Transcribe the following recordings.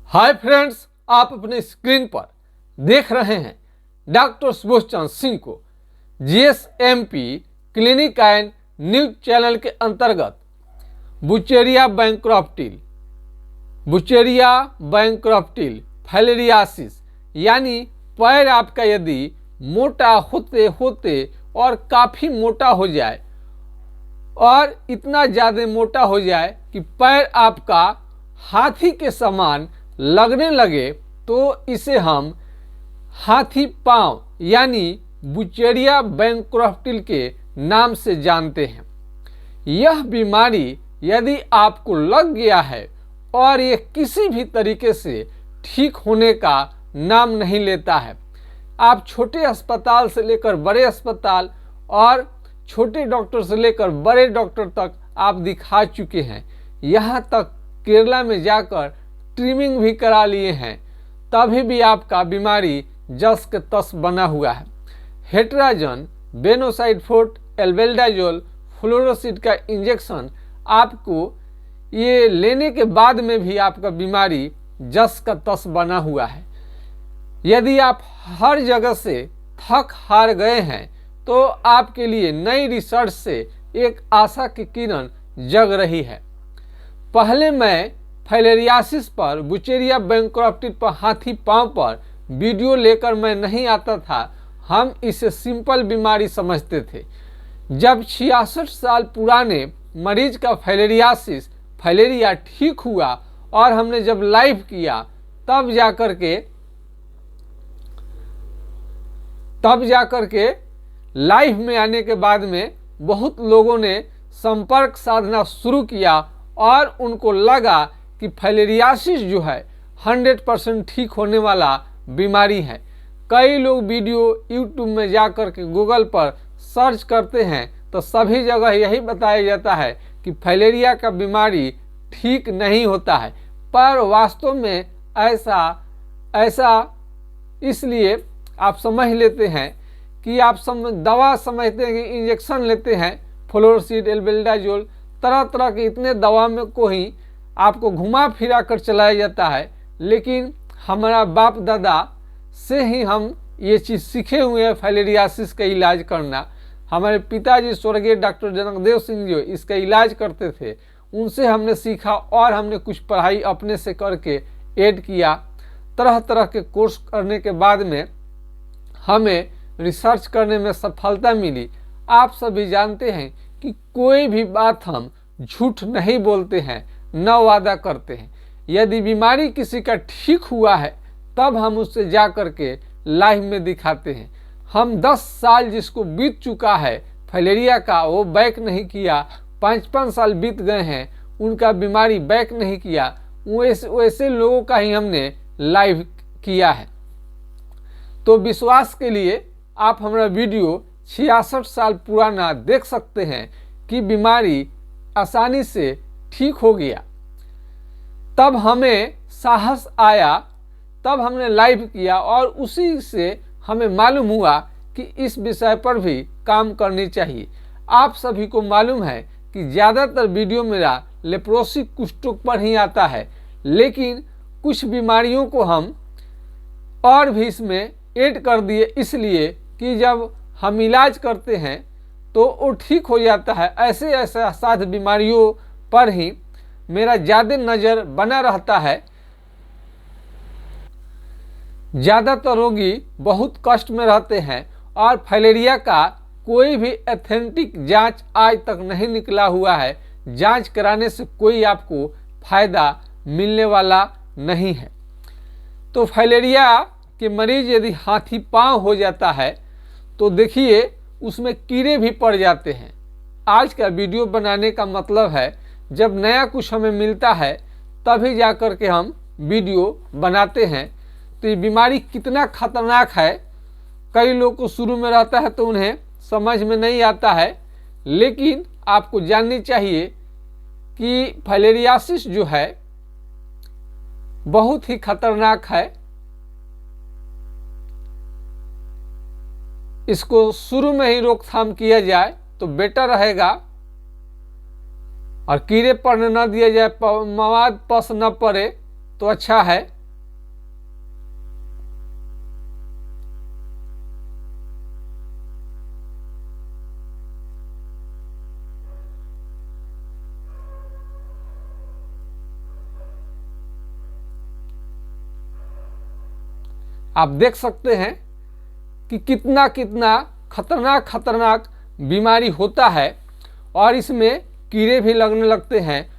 Hi friends, आप अपने screen पर देख रहे हैं डॉक्टर सुबोध चंद्र सिंह को जीएसएमपी क्लिनिक एंड न्यूज चैनल के अंतर्गत बुचेरिया बैंक्रप्टिल फाइलेरियासिस यानी पैर आपका यदि मोटा होते होते और काफ़ी मोटा हो जाए और इतना ज़्यादा मोटा हो जाए कि पैर आपका हाथी के समान लगने लगे तो इसे हम हाथी पांव यानी बुचेरिया बैंक्रप्टिल के नाम से जानते हैं। यह बीमारी यदि आपको लग गया है और ये किसी भी तरीके से ठीक होने का नाम नहीं लेता है, आप छोटे अस्पताल से लेकर बड़े अस्पताल और छोटे डॉक्टर से लेकर बड़े डॉक्टर तक आप दिखा चुके हैं, यहाँ तक केरला में जाकर ट्रिमिंग भी करा लिए हैं, तभी भी आपका बीमारी जस के तस बना हुआ है। हेट्राजन, बेनोसाइड-फोर्ट, एल्बेंडाजोल, फ्लोरोसिड का इंजेक्शन आपको ये लेने के बाद में भी आपका बीमारी जस का तस बना हुआ है। यदि आप हर जगह से थक हार गए हैं तो आपके लिए नई रिसर्च से एक आशा की किरण जग रही है। पहले मैं फाइलेरियासिस पर, बुचेरिया बैंक्रप्टिल पर, हाथी पांव पर वीडियो लेकर मैं नहीं आता था। हम इसे सिंपल बीमारी समझते थे। जब 66 साल पुराने मरीज का फाइलेरिया ठीक हुआ और हमने जब लाइव किया तब जाकर के लाइव में आने के बाद में बहुत लोगों ने संपर्क साधना शुरू किया और उनको लगा कि फाइलेरियासिस जो है 100% ठीक होने वाला बीमारी है। कई लोग वीडियो यूट्यूब में जाकर के गूगल पर सर्च करते हैं तो सभी जगह यही बताया जाता है कि फाइलेरिया का बीमारी ठीक नहीं होता है, पर वास्तव में ऐसा इसलिए आप समझ लेते हैं कि आप दवा समझते हैं कि इंजेक्शन लेते हैं, फ्लोरोसिड, एल्बेंडाजोल, तरह तरह के इतने दवा में को ही आपको घुमा फिरा कर चलाया जाता है। लेकिन हमारा बाप दादा से ही हम ये चीज़ सीखे हुए हैं फाइलेरियासिस का इलाज करना। हमारे पिताजी स्वर्गीय डॉक्टर जनकदेव सिंह जी इसका इलाज करते थे, उनसे हमने सीखा और हमने कुछ पढ़ाई अपने से करके ऐड किया। तरह तरह के कोर्स करने के बाद में हमें रिसर्च करने में सफलता मिली। आप सभी जानते हैं कि कोई भी बात हम झूठ नहीं बोलते हैं, न वादा करते हैं। यदि बीमारी किसी का ठीक हुआ है तब हम उससे जा कर के लाइव में दिखाते हैं। हम 10 साल जिसको बीत चुका है फाइलेरिया का, वो बैक नहीं किया, 5-5 साल बीत गए हैं, उनका बीमारी बैक नहीं किया, वैसे लोगों का ही हमने लाइव किया है। तो विश्वास के लिए आप हमारा वीडियो 66 साल पुराना देख सकते हैं कि बीमारी आसानी से ठीक हो गया। तब हमें साहस आया, तब हमने लाइव किया और उसी से हमें मालूम हुआ कि इस विषय पर भी काम करनी चाहिए। आप सभी को मालूम है कि ज़्यादातर वीडियो मेरा लेप्रोसी कुष्ठ पर ही आता है, लेकिन कुछ बीमारियों को हम और भी इसमें ऐड कर दिए, इसलिए कि जब हम इलाज करते हैं तो वो ठीक हो जाता है। ऐसे असाध्य बीमारियों पर ही मेरा ज़्यादा नज़र बना रहता है। ज़्यादातर रोगी बहुत कष्ट में रहते हैं और फाइलेरिया का कोई भी ऑथेंटिक जांच आज तक नहीं निकला हुआ है। जांच कराने से कोई आपको फ़ायदा मिलने वाला नहीं है। तो फाइलेरिया के मरीज यदि हाथी पांव हो जाता है तो देखिए उसमें कीड़े भी पड़ जाते हैं। आज का वीडियो बनाने का मतलब है जब नया कुछ हमें मिलता है तभी जा कर के हम वीडियो बनाते हैं। तो ये बीमारी कितना खतरनाक है, कई लोग को शुरू में रहता है तो उन्हें समझ में नहीं आता है, लेकिन आपको जाननी चाहिए कि फाइलेरियासिस जो है बहुत ही खतरनाक है। इसको शुरू में ही रोकथाम किया जाए तो बेटर रहेगा और कीड़े पड़ने न दिया जाए, मवाद पस न पड़े तो अच्छा है। आप देख सकते हैं कि कितना कितना खतरनाक बीमारी होता है और इसमें कीड़े भी लगने लगते हैं।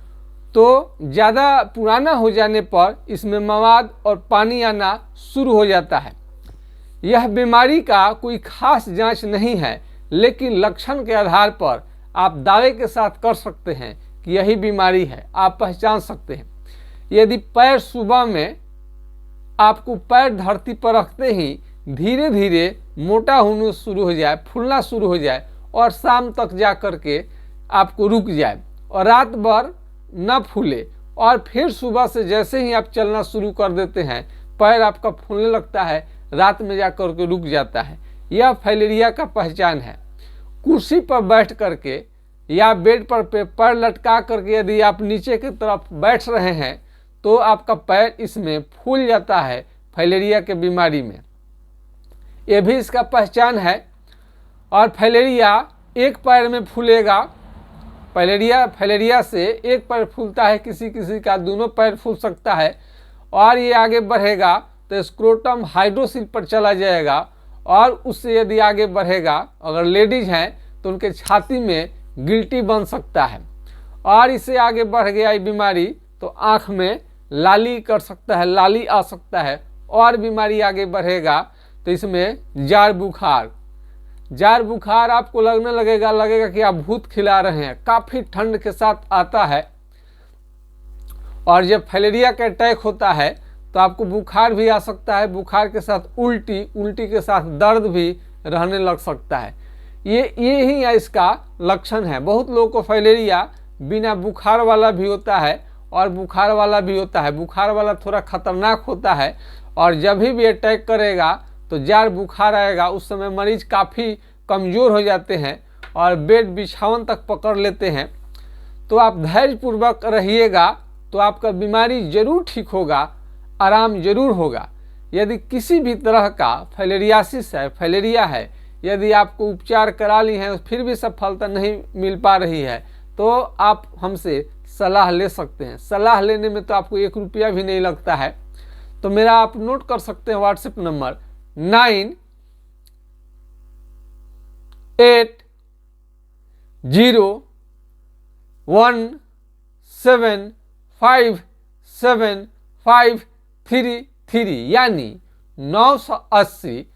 तो ज़्यादा पुराना हो जाने पर इसमें मवाद और पानी आना शुरू हो जाता है। यह बीमारी का कोई खास जांच नहीं है, लेकिन लक्षण के आधार पर आप दावे के साथ कर सकते हैं कि यही बीमारी है। आप पहचान सकते हैं। यदि पैर सुबह में आपको पैर धरती पर रखते ही धीरे धीरे मोटा होना शुरू हो जाए, फूलना शुरू हो जाए और शाम तक जा कर के आपको रुक जाए और रात भर न फूले और फिर सुबह से जैसे ही आप चलना शुरू कर देते हैं पैर आपका फूलने लगता है, रात में जा कर के रुक जाता है, यह फाइलेरिया का पहचान है। कुर्सी पर बैठ करके या बेड पर पैर लटका करके यदि आप नीचे की तरफ बैठ रहे हैं तो आपका पैर इसमें फूल जाता है। फाइलेरिया के बीमारी में यह भी इसका पहचान है। और फाइलेरिया एक पैर में फूलेगा। फाइलेरिया से एक पैर फूलता है, किसी किसी का दोनों पैर फूल सकता है। और ये आगे बढ़ेगा तो स्क्रोटम हाइड्रोसिल पर चला जाएगा और उससे यदि आगे बढ़ेगा, अगर लेडीज हैं तो उनके छाती में गिल्टी बन सकता है। और इससे आगे बढ़ गया ये बीमारी तो आँख में लाली कर सकता है, लाली आ सकता है। और बीमारी आगे बढ़ेगा तो इसमें जार बुखार आपको लगने लगेगा कि आप भूत खिला रहे हैं। काफ़ी ठंड के साथ आता है और जब फाइलेरिया का अटैक होता है तो आपको बुखार भी आ सकता है। बुखार के साथ उल्टी के साथ दर्द भी रहने लग सकता है। ये ही इसका लक्षण है। बहुत लोगों को फाइलेरिया बिना बुखार वाला भी होता है और बुखार वाला भी होता है। बुखार वाला थोड़ा खतरनाक होता है और जब भी अटैक करेगा तो जार बुखार आएगा। उस समय मरीज काफ़ी कमज़ोर हो जाते हैं और बेड बिछावन तक पकड़ लेते हैं। तो आप धैर्यपूर्वक रहिएगा तो आपका बीमारी जरूर ठीक होगा, आराम जरूर होगा। यदि किसी भी तरह का फाइलेरिया है, यदि आपको उपचार करा ली है फिर भी सफलता नहीं मिल पा रही है तो आप हमसे सलाह ले सकते हैं। सलाह लेने में तो आपको 1 रुपया भी नहीं लगता है। तो मेरा आप नोट कर सकते हैं व्हाट्सएप नंबर 9801757533 यानी 980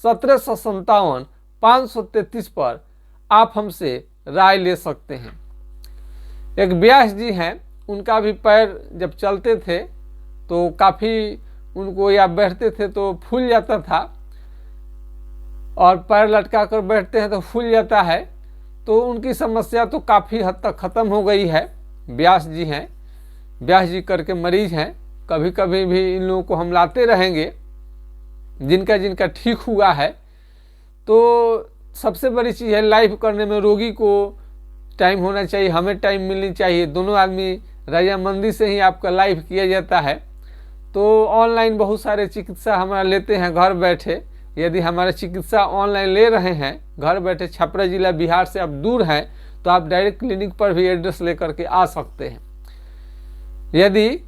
1757 533 पर आप हमसे राय ले सकते हैं। एक व्यास जी हैं, उनका भी पैर जब चलते थे तो काफ़ी उनको या बैठते थे तो फूल जाता था और पैर लटका कर बैठते हैं तो फूल जाता है। तो उनकी समस्या तो काफ़ी हद तक ख़त्म हो गई है। व्यास जी हैं, व्यास जी करके मरीज हैं। कभी कभी भी इन लोगों को हम लाते रहेंगे जिनका ठीक हुआ है। तो सबसे बड़ी चीज़ है लाइव करने में रोगी को टाइम होना चाहिए, हमें टाइम मिलनी चाहिए। दोनों आदमी रजामंदी से ही आपका लाइव किया जाता है। तो ऑनलाइन बहुत सारे चिकित्सा हमारा लेते हैं घर बैठे। यदि हमारे चिकित्सा ऑनलाइन ले रहे हैं घर बैठे, छपरा जिला बिहार से आप दूर हैं तो आप डायरेक्ट क्लिनिक पर भी एड्रेस लेकर के आ सकते हैं। यदि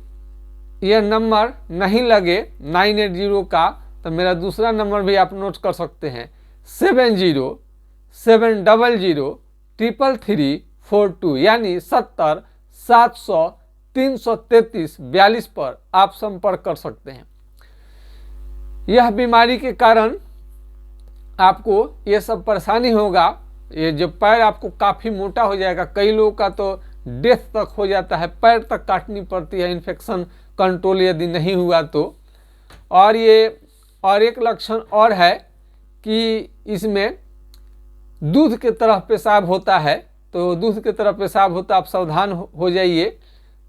यह नंबर नहीं लगे 980 का तो मेरा दूसरा नंबर भी आप नोट कर सकते हैं 7070333342 यानी 70 700 333 42 पर आप संपर्क कर सकते हैं। यह बीमारी के कारण आपको ये सब परेशानी होगा। ये जो पैर आपको काफ़ी मोटा हो जाएगा, कई लोगों का तो डेथ तक हो जाता है, पैर तक काटनी पड़ती है इन्फेक्शन कंट्रोल यदि नहीं हुआ तो। और एक लक्षण और है कि इसमें दूध के तरह पेशाब होता है। तो दूध के तरह पेशाब होता, आप सावधान हो जाइए।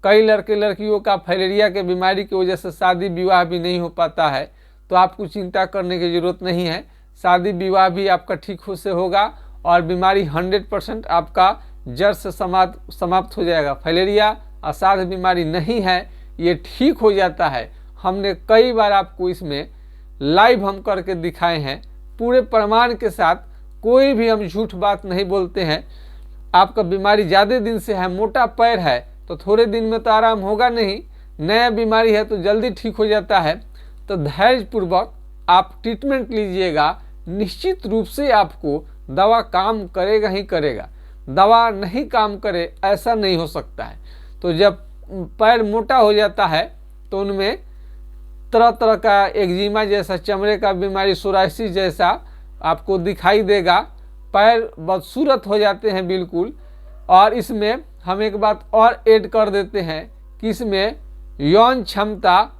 कई लड़के लड़कियों का फाइलेरिया के बीमारी की वजह से शादी विवाह भी नहीं हो पाता है। तो आपको चिंता करने की ज़रूरत नहीं है, शादी विवाह भी आपका ठीक हो से होगा और बीमारी 100% आपका जड़ से समाप्त हो जाएगा। फाइलेरिया असाध्य बीमारी नहीं है, ये ठीक हो जाता है। हमने कई बार आपको इसमें लाइव हम करके दिखाए हैं पूरे प्रमाण के साथ। कोई भी हम झूठ बात नहीं बोलते हैं। आपका बीमारी ज़्यादा दिन से है, मोटा पैर है तो थोड़े दिन में तो आराम होगा नहीं, नया बीमारी है तो जल्दी ठीक हो जाता है। तो धैर्यपूर्वक आप ट्रीटमेंट लीजिएगा, निश्चित रूप से आपको दवा काम करेगा ही करेगा। दवा नहीं काम करे ऐसा नहीं हो सकता है। तो जब पैर मोटा हो जाता है तो उनमें तरह तरह का एक्जिमा जैसा, चमड़े का बीमारी, सोराइसिस जैसा आपको दिखाई देगा। पैर बदसूरत हो जाते हैं बिल्कुल। और इसमें हम एक बात और ऐड कर देते हैं कि इसमें यौन क्षमता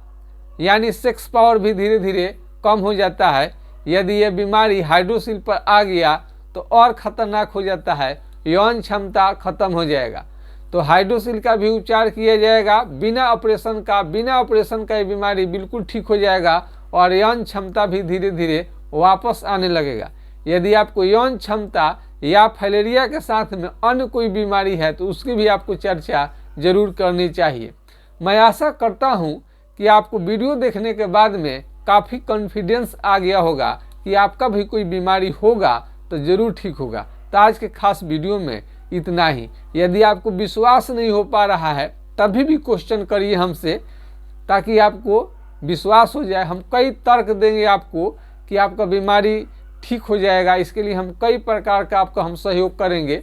यानी सेक्स पावर भी धीरे धीरे कम हो जाता है। यदि यह बीमारी हाइड्रोसिल पर आ गया तो और ख़तरनाक हो जाता है, यौन क्षमता खत्म हो जाएगा। तो हाइड्रोसिल का भी उपचार किया जाएगा बिना ऑपरेशन का ये बीमारी बिल्कुल ठीक हो जाएगा और यौन क्षमता भी धीरे धीरे वापस आने लगेगा। यदि आपको यौन क्षमता या फाइलेरिया के साथ में अन्य कोई बीमारी है तो उसकी भी आपको चर्चा जरूर करनी चाहिए। मैं आशा करता हूं कि आपको वीडियो देखने के बाद में काफ़ी कॉन्फिडेंस आ गया होगा कि आपका भी कोई बीमारी होगा तो ज़रूर ठीक होगा। तो आज के खास वीडियो में इतना ही। यदि आपको विश्वास नहीं हो पा रहा है तभी भी क्वेश्चन करिए हमसे, ताकि आपको विश्वास हो जाए। हम कई तर्क देंगे आपको कि आपका बीमारी ठीक हो जाएगा। इसके लिए हम कई प्रकार का आपका हम सहयोग करेंगे।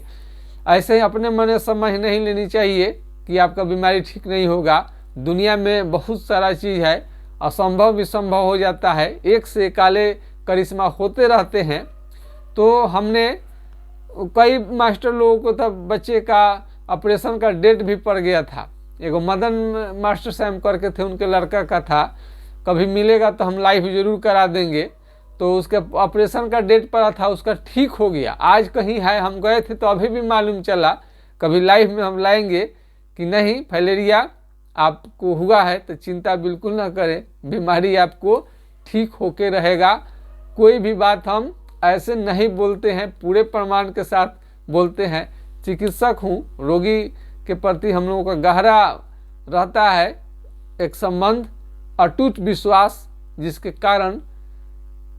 ऐसे ही अपने मन समझ नहीं लेनी चाहिए कि आपका बीमारी ठीक नहीं होगा। दुनिया में बहुत सारा चीज़ है, असंभव भी संभव हो जाता है। एक से काले करिश्मा होते रहते हैं। तो हमने कई मास्टर लोगों को तब बच्चे का ऑपरेशन का डेट भी पड़ गया था। एगो मदन मास्टर साहब करके थे, उनके लड़का का था। कभी मिलेगा तो हम लाइव जरूर करा देंगे। तो उसके ऑपरेशन का डेट पड़ा था, उसका ठीक हो गया। आज कहीं है, हम गए थे तो अभी भी मालूम चला। कभी लाइव में हम लाएंगे कि नहीं फाइलेरिया आपको हुआ है तो चिंता बिल्कुल ना करें, बीमारी आपको ठीक होके रहेगा। कोई भी बात हम ऐसे नहीं बोलते हैं, पूरे प्रमाण के साथ बोलते हैं। चिकित्सक हूँ, रोगी के प्रति हम लोगों का गहरा रहता है एक संबंध, अटूट विश्वास, जिसके कारण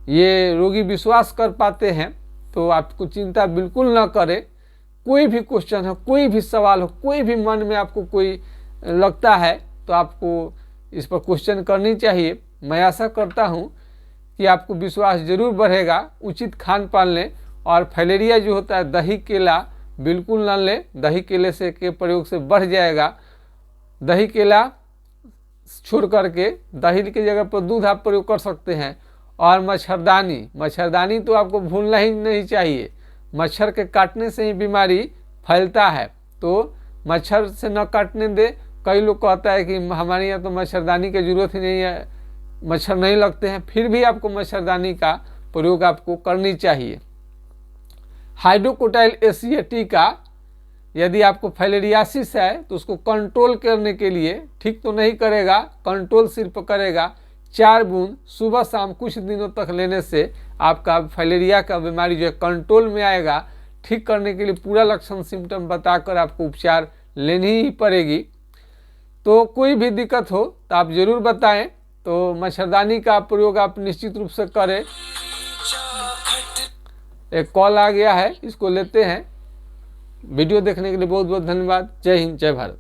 ये रोगी विश्वास कर पाते हैं। तो आपको चिंता बिल्कुल ना करें। कोई भी क्वेश्चन हो, कोई भी सवाल हो, कोई भी मन में आपको कोई लगता है तो आपको इस पर क्वेश्चन करनी चाहिए। मैं आशा करता हूँ कि आपको विश्वास जरूर बढ़ेगा। उचित खान पान लें और फाइलेरिया जो होता है दही केला बिल्कुल ना लें। दही केले से के प्रयोग से बढ़ जाएगा। दही केला छोड़ करके दही की जगह पर दूध आप प्रयोग कर सकते हैं। और मच्छरदानी तो आपको भूलना ही नहीं चाहिए। मच्छर के काटने से ही बीमारी फैलता है, तो मच्छर से न काटने दे। कई लोग कहता है कि हमारे यहाँ तो मच्छरदानी की जरूरत ही नहीं है, मच्छर नहीं लगते हैं। फिर भी आपको मच्छरदानी का प्रयोग आपको करनी चाहिए। हाइड्रोकोटाइल एसिएटी का यदि आपको फाइलेरियासिस है तो उसको कंट्रोल करने के लिए, ठीक तो नहीं करेगा, कंट्रोल सिर्फ करेगा। 4 बूंद सुबह शाम कुछ दिनों तक लेने से आपका फाइलेरिया का बीमारी जो है कंट्रोल में आएगा। ठीक करने के लिए पूरा लक्षण सिम्टम बताकर आपको उपचार लेनी ही पड़ेगी। तो कोई भी दिक्कत हो तो आप ज़रूर बताएं। तो मच्छरदानी का प्रयोग आप निश्चित रूप से करें। एक कॉल आ गया है, इसको लेते हैं। वीडियो देखने के लिए बहुत बहुत धन्यवाद। जय हिंद, जय भारत।